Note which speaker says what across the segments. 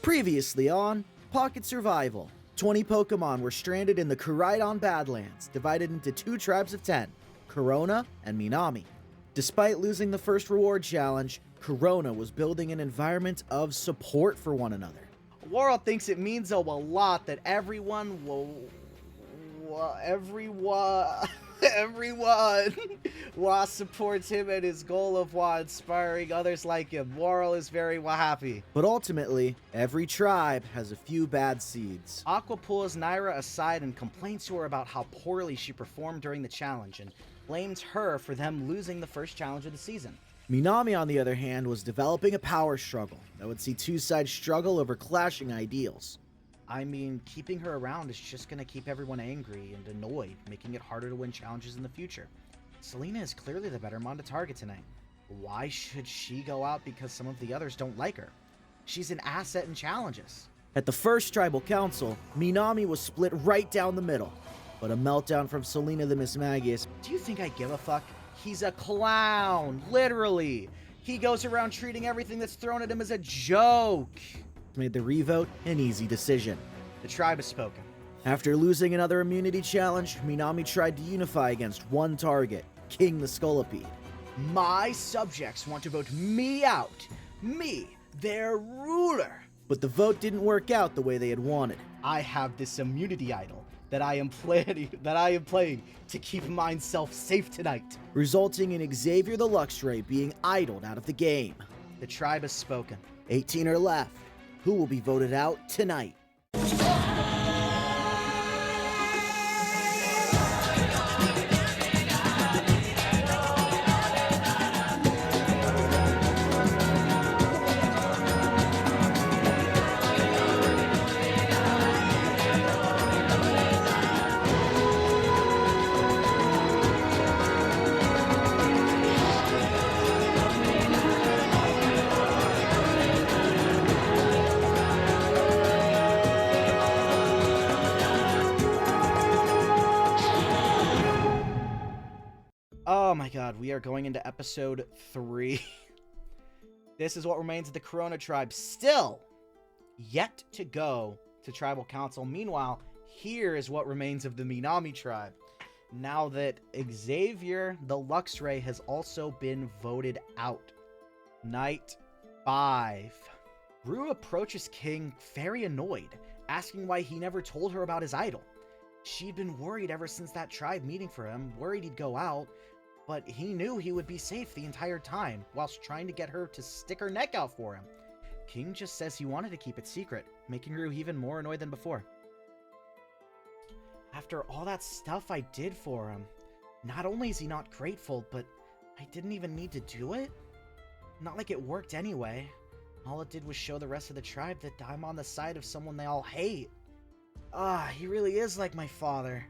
Speaker 1: Previously on Pocket Survival, 20 Pokemon were stranded in the Koraidon Badlands, divided into two tribes of 10, Korona and Minami. Despite losing the first reward challenge, Korona was building an environment of support for one another.
Speaker 2: World thinks it means a lot that everyone supports him and his goal of inspiring others like him. World is very happy.
Speaker 1: But ultimately, every tribe has a few bad seeds.
Speaker 2: Aqua pulls Naira aside and complains to her about how poorly she performed during the challenge and blames her for them losing the first challenge of the season.
Speaker 1: Minami, on the other hand, was developing a power struggle that would see two sides struggle over clashing ideals.
Speaker 2: I mean, keeping her around is just gonna keep everyone angry and annoyed, making it harder to win challenges in the future. Selena is clearly the better Mon to target tonight. Why should she go out because some of the others don't like her? She's an asset in challenges.
Speaker 1: At the first tribal council, Minami was split right down the middle, but a meltdown from Selena the Miss Magius.
Speaker 2: Do you think I give a fuck? He's a clown, literally. He goes around treating everything that's thrown at him as a joke.
Speaker 1: Made the revote an easy decision.
Speaker 2: The tribe has spoken.
Speaker 1: After losing another immunity challenge, Minami tried to unify against one target, King the Scolipede.
Speaker 2: My subjects want to vote me out. Me, their ruler.
Speaker 1: But the vote didn't work out the way they had wanted.
Speaker 2: I have this immunity idol that I am playing to keep myself safe tonight,
Speaker 1: resulting in Xavier the Luxray being idled out of the game.
Speaker 2: The tribe has spoken.
Speaker 1: 18 are left. Who will be voted out tonight?
Speaker 2: Oh my god, we are going into episode 3. This is what remains of the Korona tribe, still yet to go to tribal council. Meanwhile, here is what remains of the Minami tribe. Now that Xavier the Luxray has also been voted out. Night 5. Rue approaches King very annoyed, asking why he never told her about his idol. She'd been worried ever since that tribe meeting for him, worried he'd go out, but he knew he would be safe the entire time, whilst trying to get her to stick her neck out for him. King just says he wanted to keep it secret, making Rue even more annoyed than before. After all that stuff I did for him, not only is he not grateful, but I didn't even need to do it? Not like it worked anyway. All it did was show the rest of the tribe that I'm on the side of someone they all hate. He really is like my father.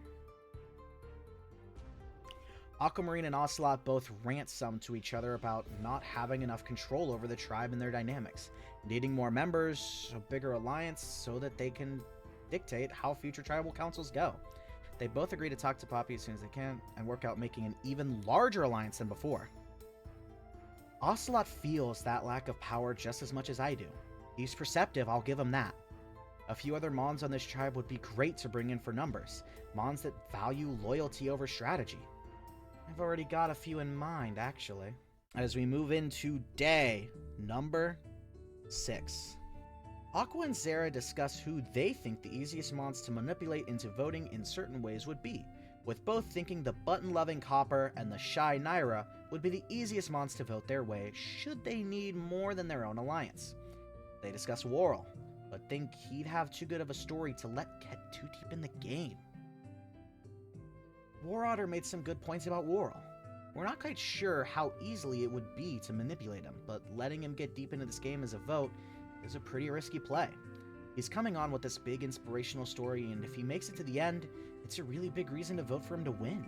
Speaker 2: Aquamarine and Ocelot both rant some to each other about not having enough control over the tribe and their dynamics, needing more members, a bigger alliance, so that they can dictate how future tribal councils go. They both agree to talk to Poppy as soon as they can, and work out making an even larger alliance than before. Ocelot feels that lack of power just as much as I do. He's perceptive, I'll give him that. A few other Mons on this tribe would be great to bring in for numbers, Mons that value loyalty over strategy. I've already got a few in mind, actually. As we move into day number 6. Aqua and Zara discuss who they think the easiest Mons to manipulate into voting in certain ways would be, with both thinking the button-loving Copper and the shy Naira would be the easiest Mons to vote their way should they need more than their own alliance. They discuss Worrell, but think he'd have too good of a story to let get too deep in the game. Warotter made some good points about Worrell. We're not quite sure how easily it would be to manipulate him, but letting him get deep into this game as a vote is a pretty risky play. He's coming on with this big inspirational story, and if he makes it to the end, it's a really big reason to vote for him to win.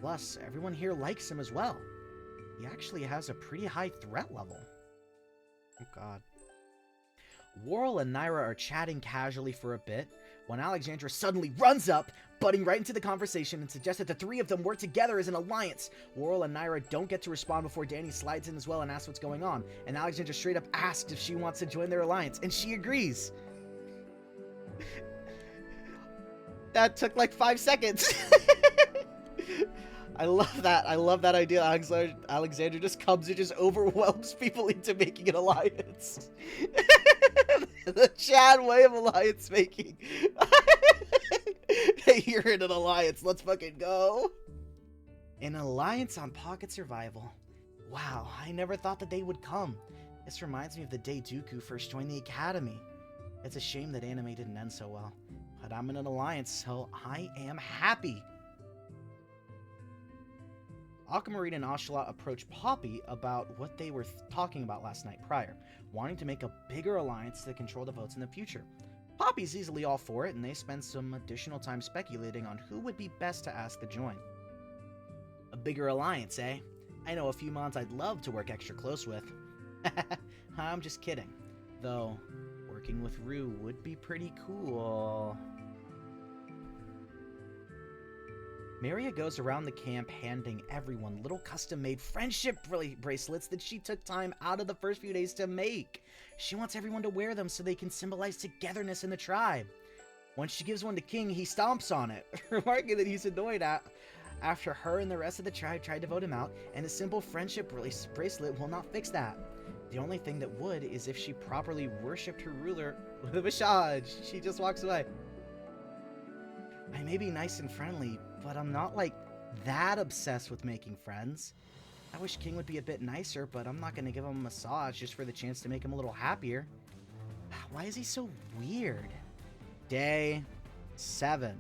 Speaker 2: Plus, everyone here likes him as well. He actually has a pretty high threat level. Oh god. Worrell and Naira are chatting casually for a bit, when Alexandra suddenly runs up, butting right into the conversation and suggests that the three of them work together as an alliance. Laurel and Naira don't get to respond before Danny slides in as well and asks what's going on, and Alexandra straight up asks if she wants to join their alliance, and she agrees. That took like 5 seconds. I love that. I love that idea. Alexandra just comes and just overwhelms people into making an alliance. The Chad way of alliance making. Hey, you're in an alliance. Let's fucking go. An alliance on Pocket Survival. Wow, I never thought the day would come. This reminds me of the day Dooku first joined the Academy. It's a shame that anime didn't end so well. But I'm in an alliance, so I am happy. Aquamarine and Ocelot approach Poppy about what they were talking about last night prior, wanting to make a bigger alliance to control the votes in the future. Poppy's easily all for it, and they spend some additional time speculating on who would be best to ask to join. A bigger alliance, eh? I know a few mons I'd love to work extra close with. I'm just kidding. Though, working with Rue would be pretty cool. Maria goes around the camp handing everyone little custom-made friendship bracelets that she took time out of the first few days to make. She wants everyone to wear them so they can symbolize togetherness in the tribe. Once she gives one to King, he stomps on it, remarking that he's annoyed after her and the rest of the tribe tried to vote him out, and a simple friendship bracelet will not fix that. The only thing that would is if she properly worshipped her ruler with a massage. She just walks away. I may be nice and friendly, but I'm not, like, that obsessed with making friends. I wish King would be a bit nicer, but I'm not going to give him a massage just for the chance to make him a little happier. Why is he so weird? Day 7.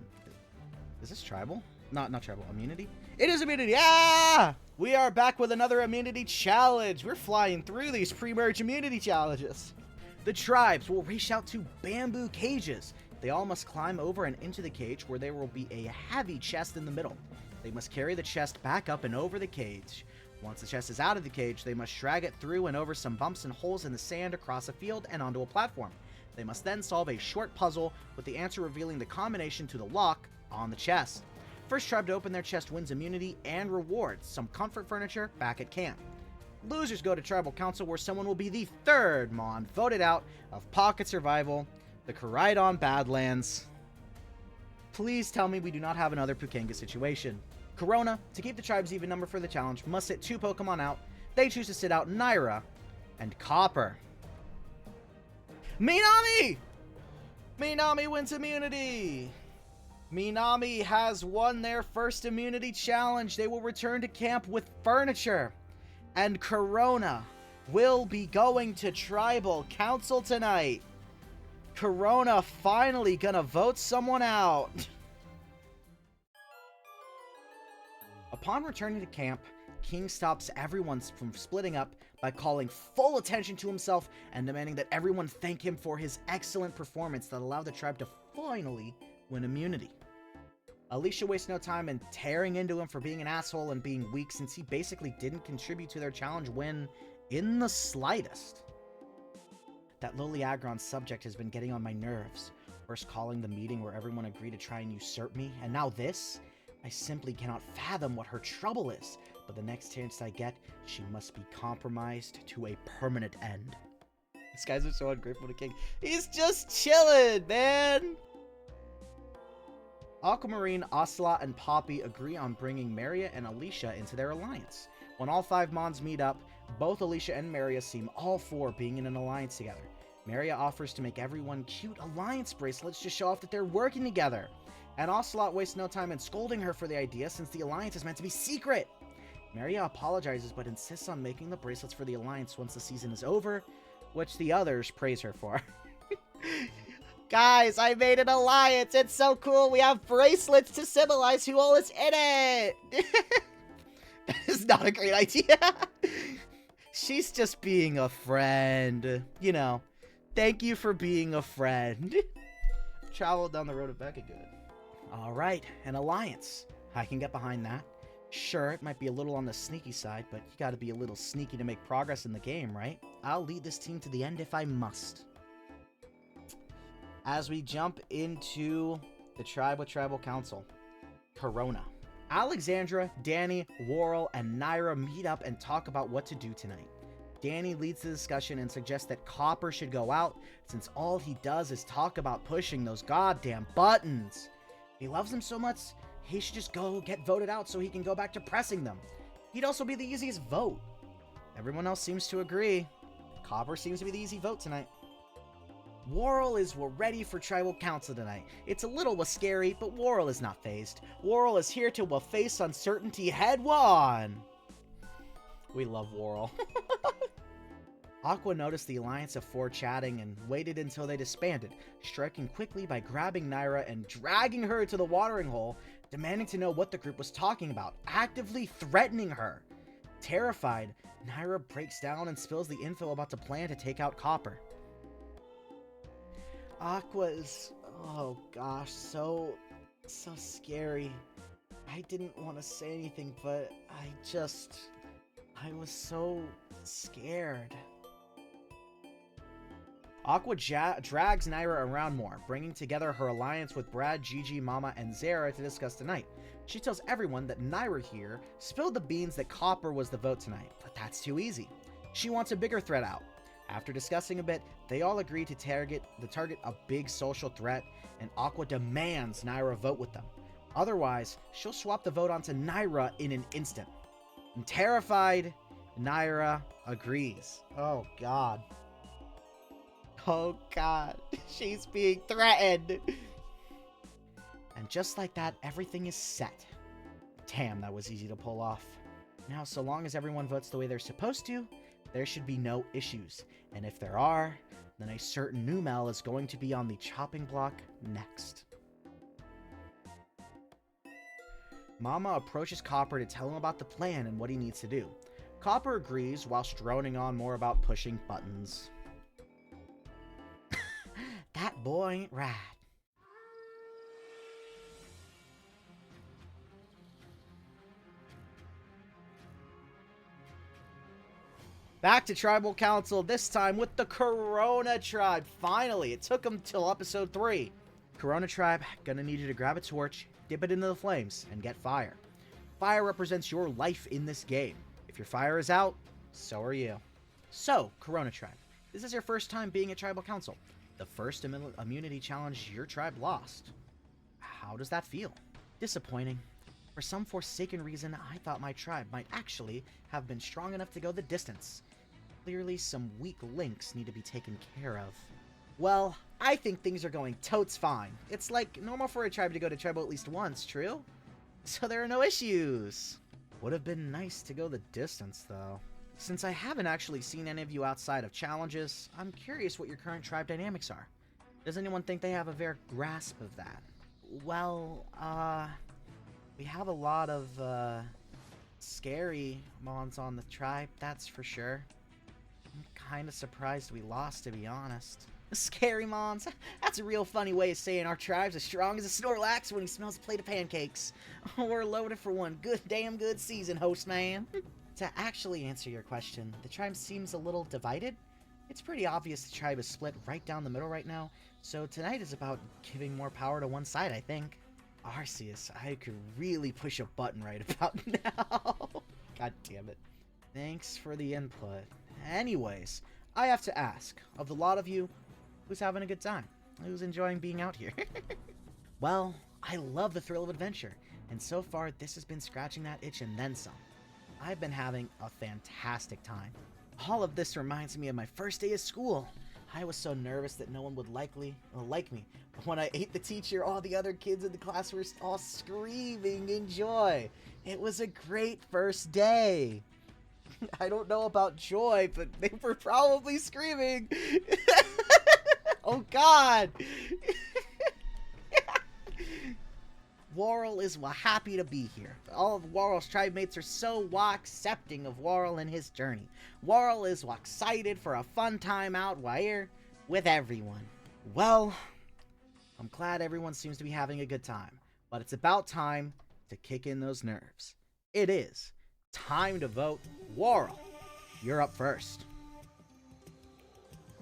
Speaker 2: Is this tribal? Not tribal. Immunity? It is immunity! Ah! We are back with another immunity challenge. We're flying through these pre-merge immunity challenges. The tribes will race out to bamboo cages. They all must climb over and into the cage, where there will be a heavy chest in the middle. They must carry the chest back up and over the cage. Once the chest is out of the cage, they must drag it through and over some bumps and holes in the sand across a field and onto a platform. They must then solve a short puzzle, with the answer revealing the combination to the lock on the chest. First tribe to open their chest wins immunity and rewards, some comfort furniture back at camp. Losers go to Tribal Council, where someone will be the third Mon voted out of Pocket Survival, the Koraidon Badlands. Please tell me we do not have another Pukanga situation. Korona, to keep the tribe's even number for the challenge, must sit 2 Pokemon out. They choose to sit out Naira and Copper. Minami! Minami wins immunity! Minami has won their first immunity challenge. They will return to camp with furniture. And Korona will be going to Tribal Council tonight. Korona finally gonna vote someone out. Upon returning to camp, King stops everyone from splitting up by calling full attention to himself and demanding that everyone thank him for his excellent performance that allowed the tribe to finally win immunity. Alicia wastes no time in tearing into him for being an asshole and being weak, since he basically didn't contribute to their challenge win in the slightest. That lowly Agron subject has been getting on my nerves. First calling the meeting where everyone agreed to try and usurp me, and now this? I simply cannot fathom what her trouble is, but the next chance I get, she must be compromised to a permanent end. These guys are so ungrateful to King. He's just chilling, man! Aquamarine, Ocelot, and Poppy agree on bringing Maria and Alicia into their alliance. When all 5 Mons meet up, both Alicia and Maria seem all for being in an alliance together. Maria offers to make everyone cute alliance bracelets to show off that they're working together. And Ocelot wastes no time in scolding her for the idea, since the alliance is meant to be secret. Maria apologizes but insists on making the bracelets for the alliance once the season is over, which the others praise her for. Guys, I made an alliance! It's so cool! We have bracelets to symbolize who all is in it! That is not a great idea. She's just being a friend. You know, thank you for being a friend. Travel down the road of Becca good. Alright, an alliance. I can get behind that. Sure, it might be a little on the sneaky side, but you gotta be a little sneaky to make progress in the game, right? I'll lead this team to the end if I must. as we jump into the tribe with tribal council. Korona. Alexandra, Danny, Worrell, and Naira meet up and talk about what to do tonight. Danny leads the discussion and suggests that Copper should go out since all he does is talk about pushing those goddamn buttons. He loves them so much, he should just go get voted out so he can go back to pressing them. He'd also be the easiest vote. Everyone else seems to agree. Copper seems to be the easy vote tonight. Worrell is ready for tribal council tonight. It's a little scary, but Worrell is not phased. Worrell is here to face uncertainty head-on. We love Worrell. Aqua noticed the Alliance of Four chatting and waited until they disbanded, striking quickly by grabbing Naira and dragging her to the watering hole, demanding to know what the group was talking about, actively threatening her. Terrified, Naira breaks down and spills the info about the plan to take out Copper. Aqua is, oh gosh, so scary. I didn't want to say anything, but I was so scared. Aqua drags Naira around more, bringing together her alliance with Brad, Gigi, Mama, and Zara to discuss tonight. She tells everyone that Naira here spilled the beans that Copper was the vote tonight, but that's too easy. She wants a bigger threat out. After discussing a bit, they all agree to target a big social threat, and Aqua demands Naira vote with them. Otherwise, she'll swap the vote onto Naira in an instant. And terrified, Naira agrees. Oh god. Oh god, she's being threatened. And just like that, everything is set. Damn, that was easy to pull off. Now, so long as everyone votes the way they're supposed to, there should be no issues. And if there are, then a certain Numel is going to be on the chopping block next. Mama approaches Copper to tell him about the plan and what he needs to do. Copper agrees whilst droning on more about pushing buttons. That boy ain't right. Back to Tribal Council, this time with the Korona tribe. Finally, it took them till episode 3. Korona tribe, gonna need you to grab a torch, dip it into the flames, and get fire. Fire represents your life in this game. If your fire is out, so are you. So, Korona tribe, this is your first time being at Tribal Council. The first immunity challenge your tribe lost. How does that feel? Disappointing. For some forsaken reason, I thought my tribe might actually have been strong enough to go the distance. Clearly, some weak links need to be taken care of. Well, I think things are going totes fine. It's like normal for a tribe to go to tribal at least once, true? So there are no issues. Would have been nice to go the distance, though. Since I haven't actually seen any of you outside of challenges, I'm curious what your current tribe dynamics are. Does anyone think they have a fair grasp of that? Well, we have a lot of, scary mons on the tribe, that's for sure. I'm kinda surprised we lost, to be honest. Scary mons? That's a real funny way of saying our tribe's as strong as a Snorlax when he smells a plate of pancakes. We're loaded for one damn good season, host man. To actually answer your question, the tribe seems a little divided. It's pretty obvious the tribe is split right down the middle right now, so tonight is about giving more power to one side, I think. Arceus, I could really push a button right about now. God damn it. Thanks for the input. Anyways, I have to ask, of the lot of you, who's having a good time? Who's enjoying being out here? Well, I love the thrill of adventure, and so far this has been scratching that itch and then some. I've been having a fantastic time. All of this reminds me of my first day of school. I was so nervous that no one would like me, but when I ate the teacher, all the other kids in the class were all screaming in joy. It was a great first day. I don't know about joy, but they were probably screaming. Oh god! Worrell is happy to be here. All of Worrell's tribe mates are so accepting of Worrell and his journey. Worrell is excited for a fun time out here with everyone. Well, I'm glad everyone seems to be having a good time, but it's about time to kick in those nerves. It is time to vote Worrell. You're up first.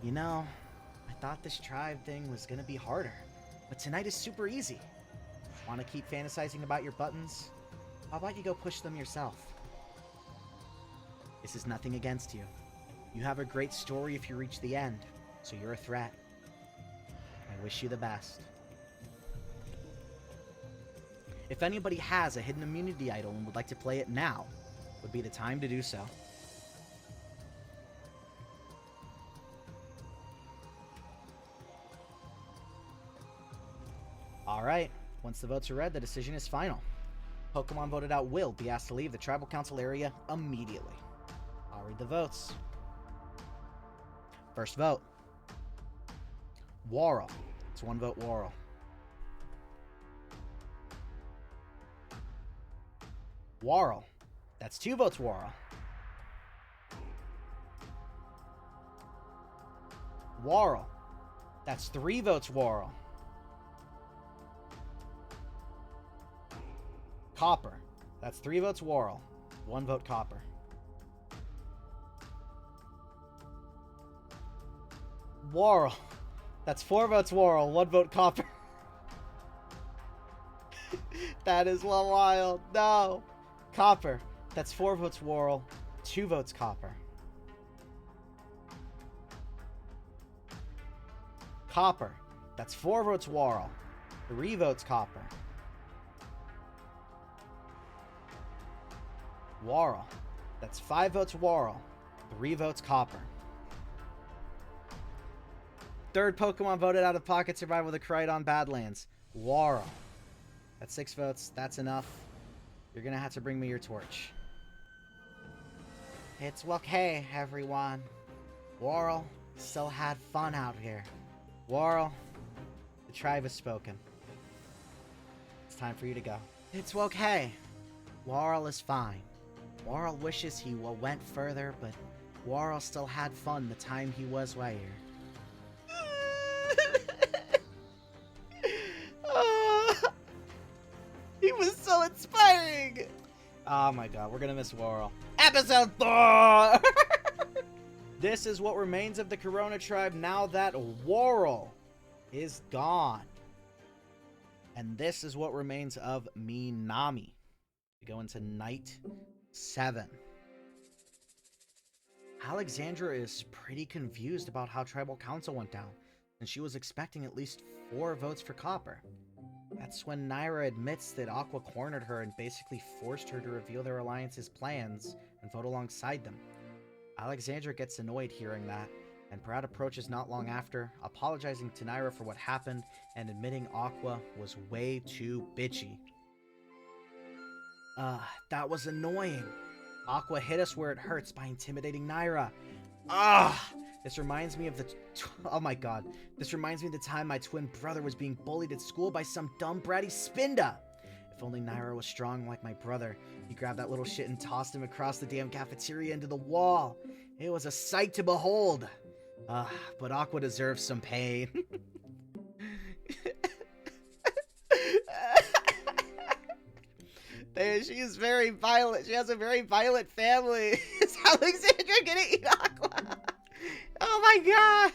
Speaker 2: You know, I thought this tribe thing was gonna be harder, but tonight is super easy. Want to keep fantasizing about your buttons? How about you go push them yourself? This is nothing against you. You have a great story if you reach the end, so you're a threat. I wish you the best. If anybody has a hidden immunity idol and would like to play it now, would be the time to do so. Alright, once the votes are read, the decision is final. Pokemon voted out will be asked to leave the Tribal Council area immediately. I'll read the votes. First vote. Warl. It's 1 vote Warl. Warl. That's 2 votes Warl. Warl. That's 3 votes Warl. Copper. That's 3 votes Warl. 1 vote Copper. Warl. That's 4 votes Warl. 1 vote Copper. That is wild. No. Copper. That's 4 votes Warl. 2 votes Copper. Copper. That's 4 votes Warl. 3 votes Copper. Warl. That's 5 votes Warl. 3 votes Copper. Third Pokemon voted out of Pocket Survival of the Koraidon Badlands. Warl. That's 6 votes. That's enough. You're gonna have to bring me your torch. It's okay, everyone. Warl still had fun out here. Warl, the tribe has spoken. It's time for you to go. It's okay. Warl is fine. Warl wishes he went further, but Warl still had fun the time he was right here. He was so inspiring! Oh my god, we're gonna miss Warl. Episode 4! This is what remains of the Korona tribe now that Warl is gone. And this is what remains of Minami. We go into night 7. Alexandra is pretty confused about how Tribal Council went down, and she was expecting at least 4 votes for Copper. That's when Naira admits that Aqua cornered her and basically forced her to reveal their alliance's plans and vote alongside them. Alexandra gets annoyed hearing that, and Brad approaches not long after, apologizing to Naira for what happened and admitting Aqua was way too bitchy. That was annoying. Aqua hit us where it hurts by intimidating Naira. This reminds me of the... oh my god. This reminds me of the time my twin brother was being bullied at school by some dumb bratty Spinda. If only Naira was strong like my brother. He grabbed that little shit and tossed him across the damn cafeteria into the wall. It was a sight to behold. But Aqua deserves some pain. She is very violent. She has a very violent family. Is Alexandra gonna eat Aqua? Oh my god!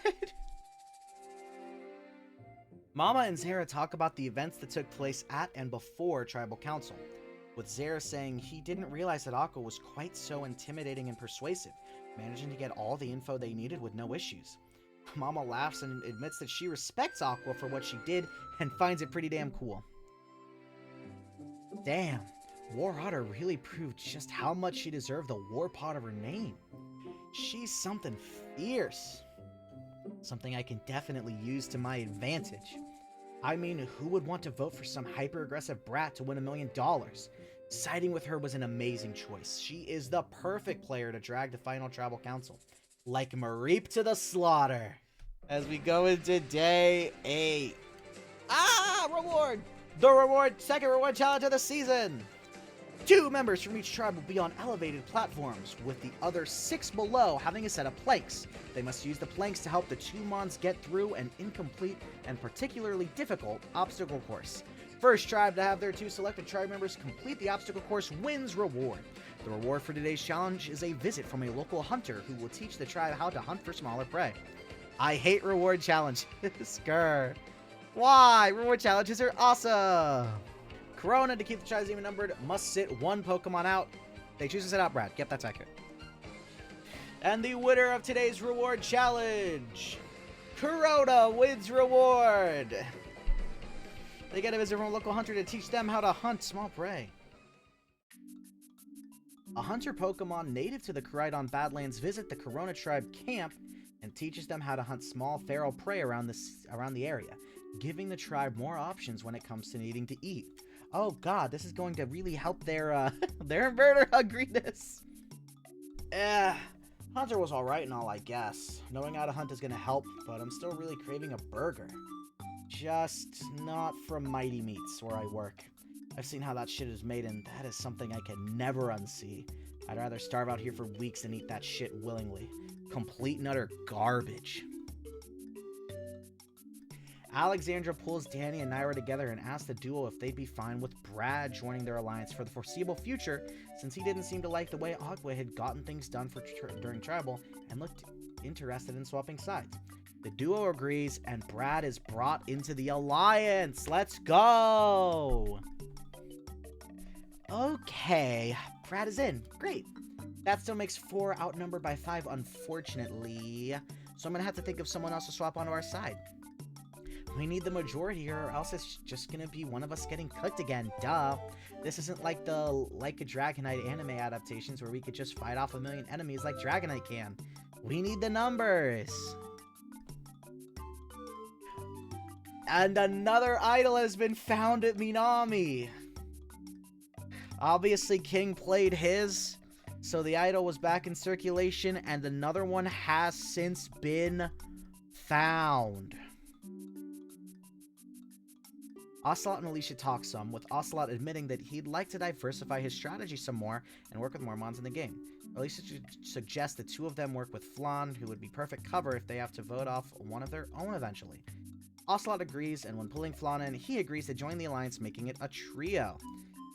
Speaker 2: Mama and Zara talk about the events that took place at and before Tribal Council, with Zara saying he didn't realize that Aqua was quite so intimidating and persuasive, managing to get all the info they needed with no issues. Mama laughs and admits that she respects Aqua for what she did and finds it pretty damn cool. Damn, War Otter really proved just how much she deserved the war pot of her name. She's something fierce. Something I can definitely use to my advantage. I mean, who would want to vote for some hyper-aggressive brat to win $1 million? Siding with her was an amazing choice. She is the perfect player to drag to Final Tribal Council. Like Mareep to the slaughter. As we go into day 8. Reward! The reward, second reward challenge of the season! 2 members from each tribe will be on elevated platforms, with the other 6 below having a set of planks. They must use the planks to help the 2 Mons get through an incomplete and particularly difficult obstacle course. First tribe to have their 2 selected tribe members complete the obstacle course wins reward. The reward for today's challenge is a visit from a local hunter who will teach the tribe how to hunt for smaller prey. I hate reward challenges. Skrr. Why? Reward challenges are awesome. Korona, to keep the tries even numbered, must sit one Pokemon out. They choose to sit out Brad. Yep, that's accurate. And the winner of today's reward challenge, Korona wins reward. They get a visit from a local hunter to teach them how to hunt small prey. A hunter Pokemon native to the Koraidon Badlands visit the Korona tribe camp and teaches them how to hunt small feral prey around the area, giving the tribe more options when it comes to needing to eat. Oh god, this is going to really help their their inverter hungriness. Hunter was alright and all, I guess. Knowing how to hunt is gonna help, but I'm still really craving a burger. Just not from Mighty Meats, where I work. I've seen how that shit is made, and that is something I can never unsee. I'd rather starve out here for weeks than eat that shit willingly. Complete and utter garbage. Alexandra pulls Danny and Naira together and asks the duo if they'd be fine with Brad joining their alliance for the foreseeable future, since he didn't seem to like the way Aqua had gotten things done during Tribal and looked interested in swapping sides. The duo agrees, and Brad is brought into the alliance. Let's go! Okay, Brad is in. Great. That still makes 4 outnumbered by 5, unfortunately. So I'm gonna have to think of someone else to swap onto our side. We need the majority here, or else it's just gonna be one of us getting cooked again. Duh. This isn't like the Like a Dragonite anime adaptations where we could just fight off a million enemies like Dragonite can. We need the numbers. And another idol has been found at Minami. Obviously, King played his, so the idol was back in circulation, and another one has since been found. Ocelot and Alicia talk some, with Ocelot admitting that he'd like to diversify his strategy some more and work with more mons in the game. Alicia suggests the two of them work with Flan, who would be perfect cover if they have to vote off one of their own eventually. Ocelot agrees, and when pulling Flan in, he agrees to join the alliance, making it a trio.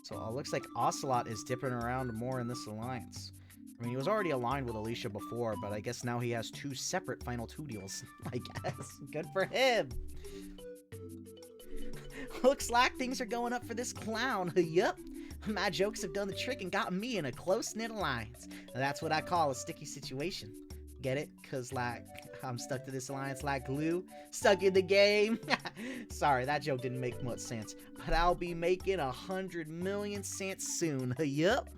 Speaker 2: So it looks like Ocelot is dipping around more in this alliance. I mean, he was already aligned with Alicia before, but I guess now he has 2 separate final 2 deals, I guess. Good for him! Looks like things are going up for this clown. Yup. My jokes have done the trick and gotten me in a close-knit alliance. That's what I call a sticky situation. Get it? Cause like, I'm stuck to this alliance like glue. Stuck in the game. Sorry, that joke didn't make much sense. But I'll be making 100 million cents soon. Yup.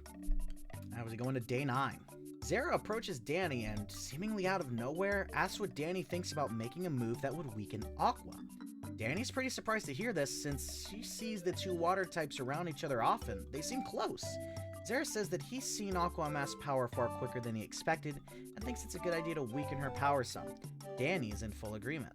Speaker 2: I was going to day 9. Zara approaches Danny and, seemingly out of nowhere, asks what Danny thinks about making a move that would weaken Aqua. Danny's pretty surprised to hear this, since she sees the 2 water types around each other often. They seem close. Zara says that he's seen Aqua amass power far quicker than he expected, and thinks it's a good idea to weaken her power some. Danny is in full agreement.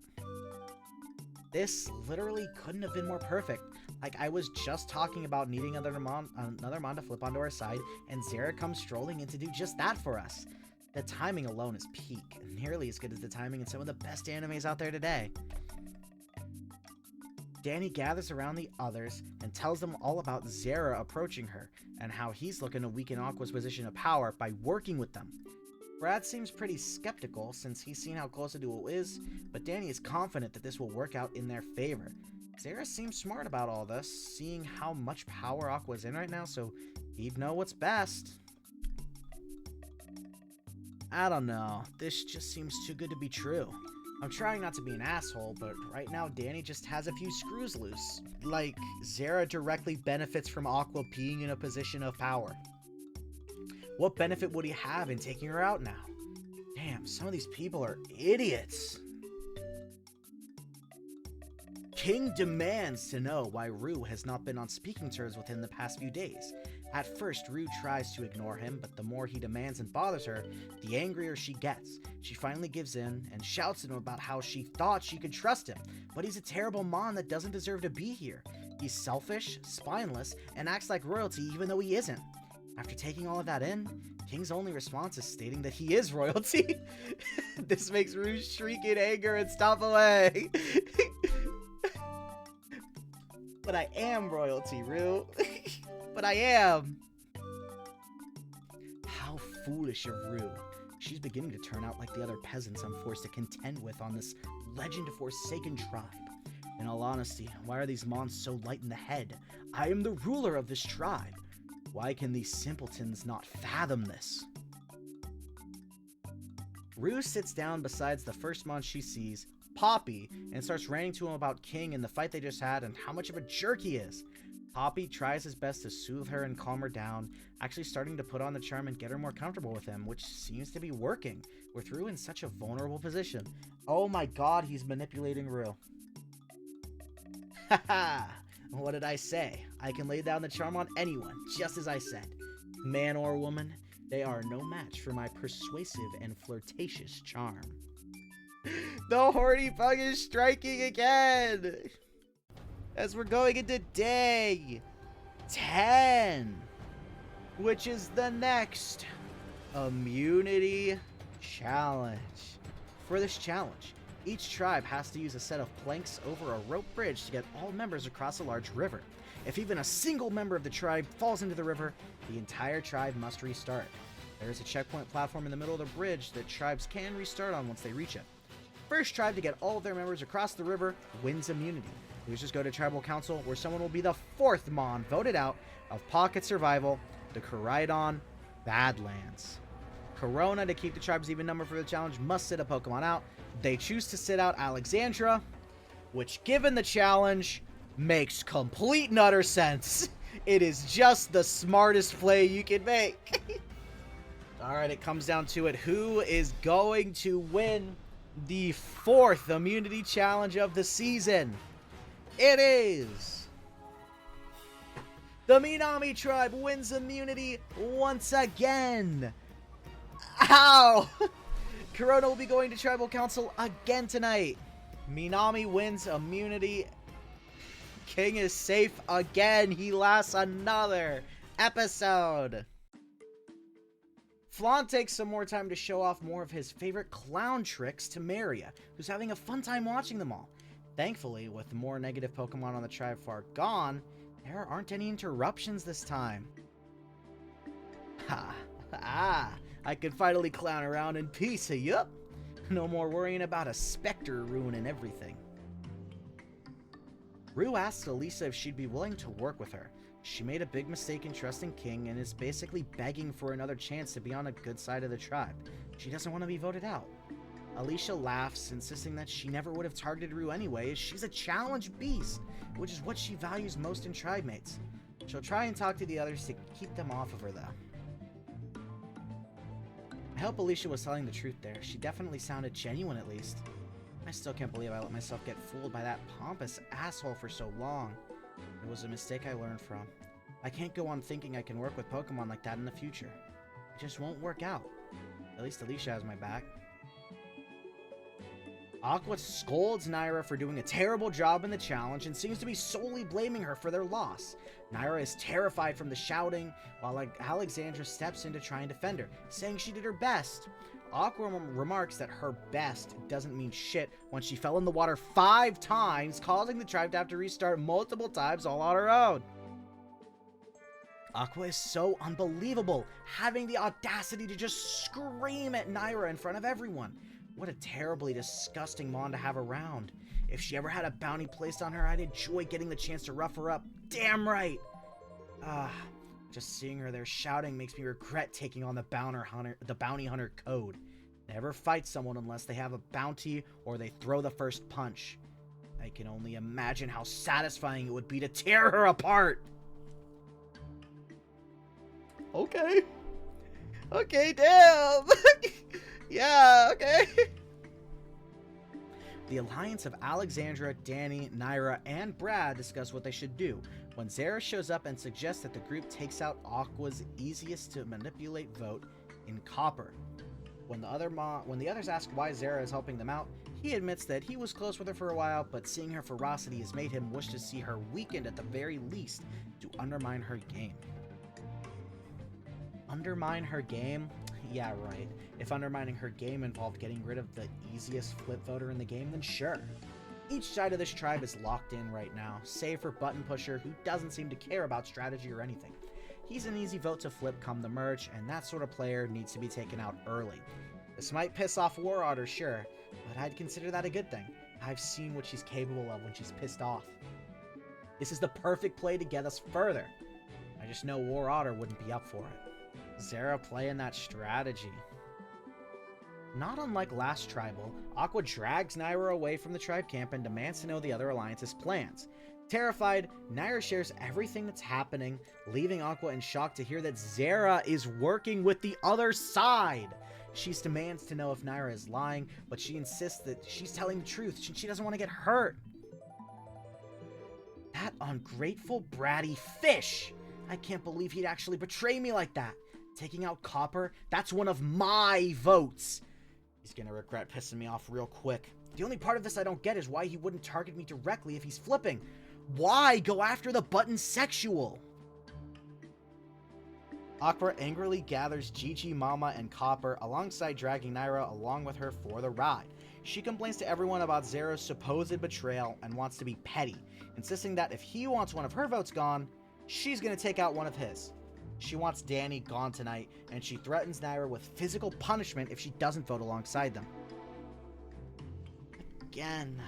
Speaker 2: This literally couldn't have been more perfect. Like, I was just talking about needing another mon to flip onto our side, and Zara comes strolling in to do just that for us. The timing alone is peak, nearly as good as the timing in some of the best animes out there today. Danny gathers around the others and tells them all about Zara approaching her, and how he's looking to weaken Aqua's position of power by working with them. Brad seems pretty skeptical since he's seen how close the duo is, but Danny is confident that this will work out in their favor. Zara seems smart about all this, seeing how much power Aqua's in right now, so he'd know what's best. I don't know, this just seems too good to be true. I'm trying not to be an asshole, but right now Danny just has a few screws loose. Like, Zara directly benefits from Aqua being in a position of power. What benefit would he have in taking her out now? Damn, some of these people are idiots. King demands to know why Rue has not been on speaking terms with him the past few days. At first, Rue tries to ignore him, but the more he demands and bothers her, the angrier she gets. She finally gives in and shouts at him about how she thought she could trust him, but he's a terrible mon that doesn't deserve to be here. He's selfish, spineless, and acts like royalty even though he isn't. After taking all of that in, King's only response is stating that he is royalty. This makes Rue shriek in anger and stomp away. But I am royalty, Rue. But I am. How foolish of Rue. She's beginning to turn out like the other peasants I'm forced to contend with on this legend-forsaken tribe. In all honesty, why are these mons so light in the head? I am the ruler of this tribe. Why can these simpletons not fathom this? Rue sits down beside the first mon she sees, Poppy, and starts ranting to him about King and the fight they just had and how much of a jerk he is. Poppy tries his best to soothe her and calm her down, actually starting to put on the charm and get her more comfortable with him, which seems to be working, with Rue in such a vulnerable position. Oh my god, he's manipulating Rue. Haha! What did I say? I can lay down the charm on anyone, just as I said. Man or woman, they are no match for my persuasive and flirtatious charm. The horny bug is striking again! As we're going into day 10, which is the next immunity challenge. For this challenge, each tribe has to use a set of planks over a rope bridge to get all members across a large river. If even a single member of the tribe falls into the river, the entire tribe must restart. There is a checkpoint platform in the middle of the bridge that tribes can restart on once they reach it. First tribe to get all of their members across the river wins immunity. Losers go to Tribal Council, where someone will be the 4th Mon voted out of Pocket Survival, the Koraidon Badlands. Korona, to keep the tribe's even number for the challenge, must sit a Pokemon out. They choose to sit out Alexandra, which, given the challenge, makes complete and utter sense. It is just the smartest play you can make. Alright, it comes down to it. Who is going to win the 4th immunity challenge of the season? It is the Minami tribe wins immunity once again. Ow! Korona will be going to Tribal Council again tonight. Minami wins immunity. King is safe again. He lasts another episode. Flan takes some more time to show off more of his favorite clown tricks to Maria, who's having a fun time watching them all. Thankfully, with more negative Pokemon on the tribe far gone, there aren't any interruptions this time. I can finally clown around in peace, yup. No more worrying about a specter ruining everything. Rue asks Elisa if she'd be willing to work with her. She made a big mistake in trusting King and is basically begging for another chance to be on a good side of the tribe. She doesn't want to be voted out. Alicia laughs, insisting that she never would have targeted Rue anyway, as she's a challenge beast, which is what she values most in tribe mates. She'll try and talk to the others to keep them off of her, though. I hope Alicia was telling the truth there. She definitely sounded genuine, at least. I still can't believe I let myself get fooled by that pompous asshole for so long. It was a mistake I learned from. I can't go on thinking I can work with Pokemon like that in the future. It just won't work out. At least Alicia has my back. Aqua scolds Naira for doing a terrible job in the challenge and seems to be solely blaming her for their loss. Naira is terrified from the shouting, while Alexandra steps in to try and defend her, saying she did her best. Aqua remarks that her best doesn't mean shit when she fell in the water 5 times, causing the tribe to have to restart multiple times all on her own. Aqua is so unbelievable, having the audacity to just scream at Naira in front of everyone. What a terribly disgusting Mon to have around. If she ever had a bounty placed on her, I'd enjoy getting the chance to rough her up. Damn right! Just seeing her there shouting makes me regret taking on the bounty hunter code. Never fight someone unless they have a bounty or they throw the first punch. I can only imagine how satisfying it would be to tear her apart. Okay. Okay, damn. Yeah, okay. The alliance of Alexandra, Danny, Naira, and Brad discuss what they should do when Zara shows up and suggests that the group takes out Aqua's easiest to manipulate vote in Copper. When the others ask why Zara is helping them out, he admits that he was close with her for a while, but seeing her ferocity has made him wish to see her weakened at the very least to undermine her game. Undermine her game? Yeah, right. If undermining her game involved getting rid of the easiest flip voter in the game, then sure. Each side of this tribe is locked in right now, save for Button Pusher, who doesn't seem to care about strategy or anything. He's an easy vote to flip come the merge, and that sort of player needs to be taken out early. This might piss off War Otter, sure, but I'd consider that a good thing. I've seen what she's capable of when she's pissed off. This is the perfect play to get us further. I just know War Otter wouldn't be up for it. Zera playing that strategy. Not unlike last Tribal, Aqua drags Naira away from the tribe camp and demands to know the other alliance's plans. Terrified, Naira shares everything that's happening, leaving Aqua in shock to hear that Zera is working with the other side. She demands to know if Naira is lying, but she insists that she's telling the truth. She doesn't want to get hurt. That ungrateful, bratty fish! I can't believe he'd actually betray me like that. Taking out Copper, that's one of my votes. He's gonna regret pissing me off real quick. The only part of this I don't get is why he wouldn't target me directly if he's flipping. Why go after the button sexual? Aqua angrily gathers Gigi, Mama, and Copper alongside dragging Naira along with her for the ride. She complains to everyone about Zera's supposed betrayal and wants to be petty, insisting that if he wants one of her votes gone, she's gonna take out one of his. She wants Danny gone tonight, and she threatens Naira with physical punishment if she doesn't vote alongside them. Again,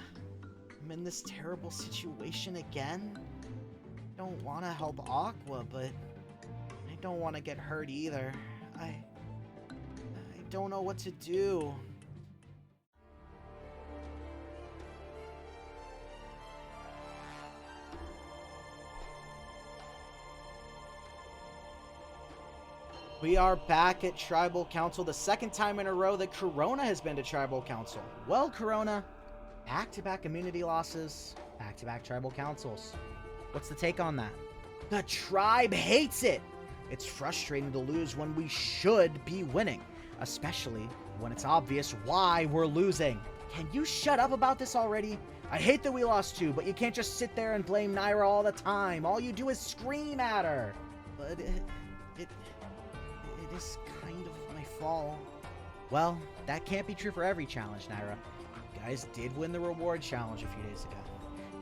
Speaker 2: I'm in this terrible situation again. I don't want to help Aqua, but I don't want to get hurt either. I don't know what to do. We are back at Tribal Council, the second time in a row that Korona has been to Tribal Council. Well, Korona, back-to-back immunity losses, back-to-back Tribal Councils. What's the take on that? The tribe hates it! It's frustrating to lose when we should be winning, especially when it's obvious why we're losing. Can you shut up about this already? I hate that we lost too, but you can't just sit there and blame Naira all the time. All you do is scream at her. But it is kind of my fault. Well, that can't be true for every challenge, Naira. You guys did win the reward challenge a few days ago.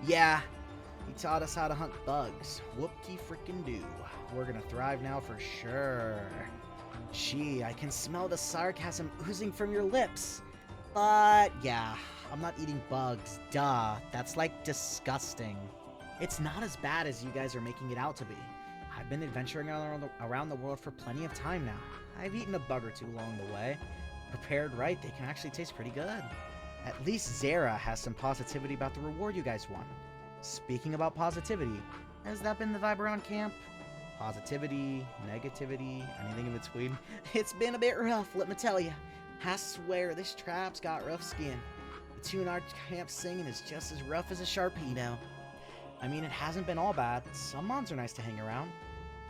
Speaker 2: Yeah, he taught us how to hunt bugs. Whoop-de-frickin-do. We're gonna thrive now for sure. Gee, I can smell the sarcasm oozing from your lips. But yeah, I'm not eating bugs, duh. That's like disgusting. It's not as bad as you guys are making it out to be. I've been adventuring around the world for plenty of time now. I've eaten a bug or two along the way. Prepared right, they can actually taste pretty good. At least Zera has some positivity about the reward you guys won. Speaking about positivity, has that been the vibe around camp? Positivity, negativity, anything in between? It's been a bit rough, let me tell you. I swear, this tribe's got rough skin. The tune our camp's singing is just as rough as a Sharpedo. I mean, it hasn't been all bad. Some mons are nice to hang around.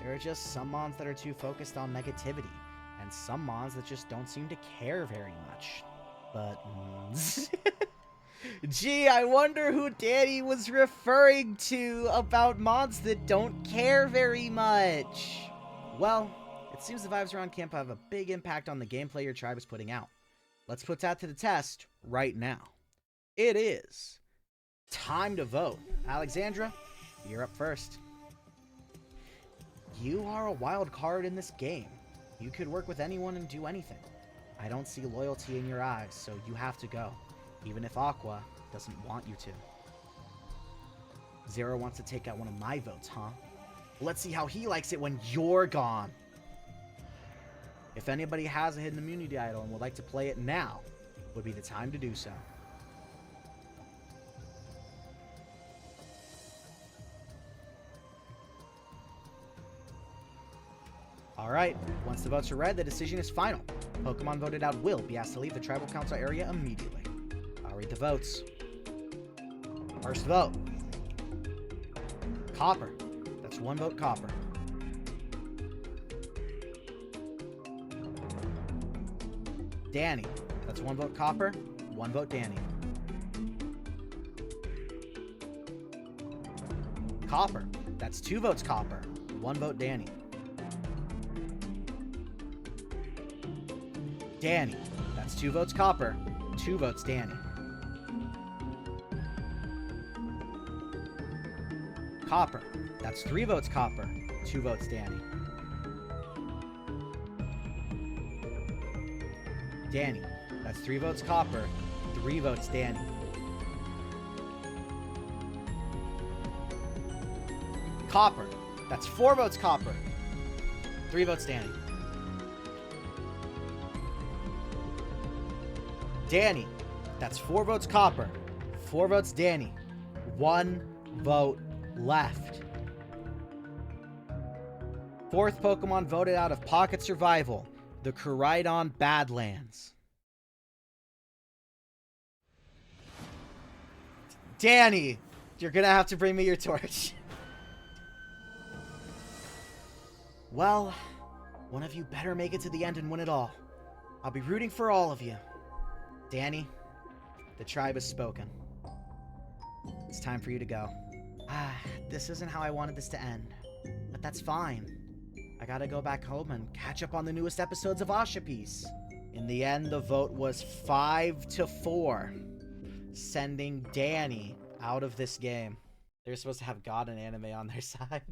Speaker 2: There are just some mons that are too focused on negativity, and some mons that just don't seem to care very much. But, gee, I wonder who Danny was referring to about mons that don't care very much. Well, it seems the vibes around camp have a big impact on the gameplay your tribe is putting out. Let's put that to the test right now. It is time to vote. Alexandra, you're up first. You are a wild card in this game. You could work with anyone and do anything. I don't see loyalty in your eyes, so you have to go, even if Aqua doesn't want you to. Zera wants to take out one of my votes, huh? Let's see how he likes it when you're gone. If anybody has a hidden immunity idol and would like to play it now, would be the time to do so. Alright, once the votes are read, the decision is final. Pokemon voted out will be asked to leave the Tribal Council area immediately. I'll read the votes. First vote. Copper. That's one vote Copper. Danny. That's one vote Copper, one vote Danny. Copper. That's two votes Copper, one vote Danny. Danny. That's two votes Copper, two votes Danny. Copper. That's three votes Copper, two votes Danny. Danny. That's 3 votes Copper, 3 votes Danny. Copper. That's 4 votes Copper, 3 votes Danny. Danny. That's 4 votes Copper, 4 votes Danny. 1 vote left. 4th Pokemon voted out of Pocket Survival, the Koraidon Badlands. Danny, you're gonna have to bring me your torch. Well, one of you better make it to the end and win it all. I'll be rooting for all of you. Danny, the tribe has spoken. It's time for you to go. This isn't how I wanted this to end, but that's fine. I gotta go back home and catch up on the newest episodes of Ashapiece. In the end, the vote was 5-4, sending Danny out of this game. They're supposed to have God and anime on their side.